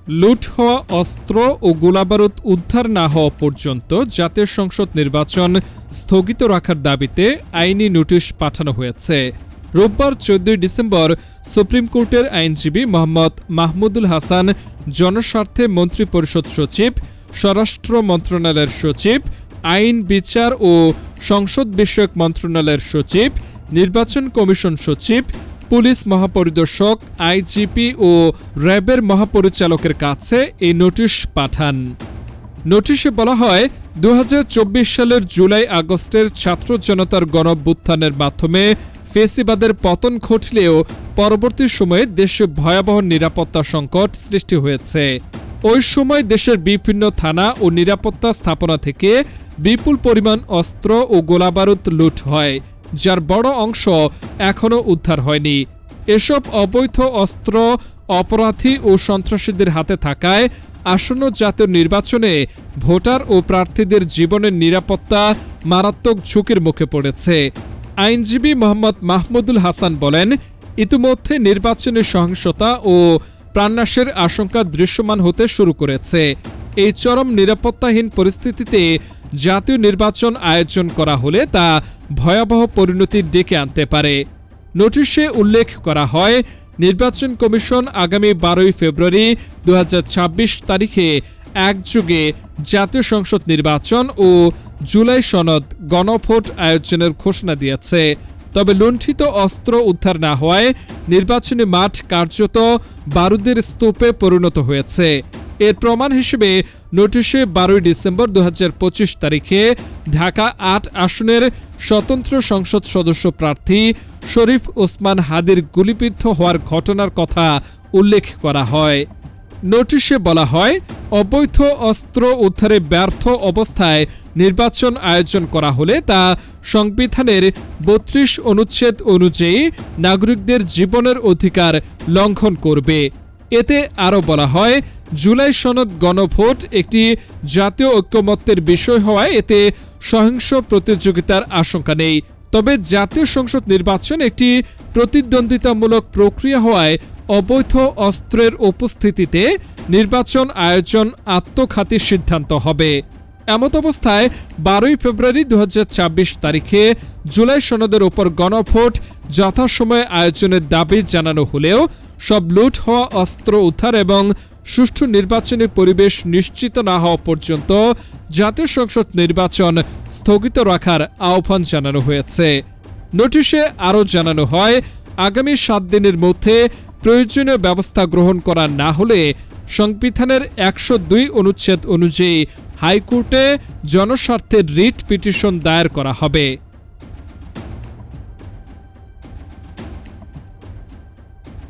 লুট হওয়া অস্ত্র ও গোলাবারুদ উদ্ধার না হওয়া পর্যন্ত জাতীয় সংসদ নির্বাচন স্থগিত রাখার দাবিতে আইনি নোটিশ পাঠানো হয়েছে। রোববার 14 ডিসেম্বর সুপ্রিম কোর্টের আইনজীবী মোহাম্মদ মাহমুদুল হাসান, জনস্বার্থে মন্ত্রিপরিষদ সচিব, স্বরাষ্ট্র মন্ত্রণালয়ের সচিব, আইন বিচার ও সংসদ বিষয়ক মন্ত্রণালয়ের সচিব, নির্বাচন কমিশন সচিব, পুলিশ মহাপরিদর্শক, আইজিপি ও র্যাবের মহাপরিচালকের কাছে এই নোটিশ পাঠান। নোটিশে বলা হয়, 2024 সালের জুলাই আগস্টের ছাত্র জনতার গণঅভ্যুত্থানের মাধ্যমে ফেসিবাদের পতন ঘটলেও পরবর্তী সময়ে দেশে ভয়াবহ নিরাপত্তা সংকট সৃষ্টি হয়েছে। ওই সময় দেশের বিভিন্ন থানা ও নিরাপত্তা স্থাপনা থেকে বিপুল পরিমাণ অস্ত্র ও গোলাবারুদ লুট হয়, যার বড় অংশ এখনও উদ্ধার হয়নি। এসব অবৈধ অস্ত্র অপরাধী ও সন্ত্রাসীদের হাতে থাকায় আসন্ন জাতীয় নির্বাচনে ভোটার ও প্রার্থীদের জীবনের নিরাপত্তা মারাত্মক ঝুঁকির মুখে পড়েছে। আইনজীবী মোহাম্মদ মাহমুদুল হাসান বলেন, ইতিমধ্যে নির্বাচনী সহিংসতা ও প্রাণনাশের আশঙ্কা দৃশ্যমান হতে শুরু করেছে। এই চরম নিরাপত্তাহীন পরিস্থিতিতে জাতীয় নির্বাচন আয়োজন করা হলে তা ভয়াবহ পরিণতি ডেকে আনতে পারে। নোটিশে উল্লেখ করা হয়, নির্বাচন কমিশন আগামী 12 ফেব্রুয়ারি 2026 তারিখে একযোগে জাতীয় সংসদ নির্বাচন ও জুলাই সনদ গণভোট আয়োজনের ঘোষণা দিয়েছে। তবে লুণ্ঠিত অস্ত্র উদ্ধার না হওয়ায় নির্বাচনী মাঠ কার্যত বারুদের স্তূপে পরিণত হয়েছে। এর প্রমাণ হিসেবে নোটিশে 12 ডিসেম্বর 2025 তারিখে ঢাকা 8 আসনের স্বতন্ত্র সংসদ সদস্য প্রার্থী শরীফ ওসমান হাদির গুলিবিদ্ধ হওয়ার ঘটনার কথা উল্লেখ করা হয়। নোটিশে বলা হয়, অবৈধ অস্ত্র উদ্ধারে ব্যর্থ অবস্থায় নির্বাচন আয়োজন করা হলে তা সংবিধানের 32 অনুচ্ছেদ অনুযায়ী নাগরিকদের জীবনের অধিকার লঙ্ঘন করবে। এতে আরও বলা হয়, জুলাই সনদ গণভোট একটি জাতীয় ঐক্যমত্যের বিষয় হওয়ায় এতে সহিংস প্রতিযোগিতার আশঙ্কা নেই। তবে জাতীয় সংসদ নির্বাচন একটি প্রতিদ্বন্দ্বিতামূলক প্রক্রিয়া হওয়ায় অবৈধ অস্ত্রের উপস্থিতিতে নির্বাচন আয়োজন আত্মঘাতী সিদ্ধান্ত হবে। এমত অবস্থায় 12 ফেব্রুয়ারি 2026 তারিখে জুলাই সনদের ওপর গণভোট যথাসময়ে আয়োজনের দাবি জানানো হলেও সব লুট হওয়া অস্ত্র উদ্ধার এবং সুষ্ঠু নির্বাচনী পরিবেশ নিশ্চিত না হওয়া পর্যন্ত জাতীয় সংসদ নির্বাচন স্থগিত রাখার আহ্বান জানানো হয়েছে। নোটিশে আরও জানানো হয়, আগামী 7 দিনের মধ্যে প্রয়োজনীয় ব্যবস্থা গ্রহণ করা না হলে সংবিধানের 102 অনুচ্ছেদ অনুযায়ী হাইকোর্টে জনস্বার্থে রিট পিটিশন দায়ের করা হবে।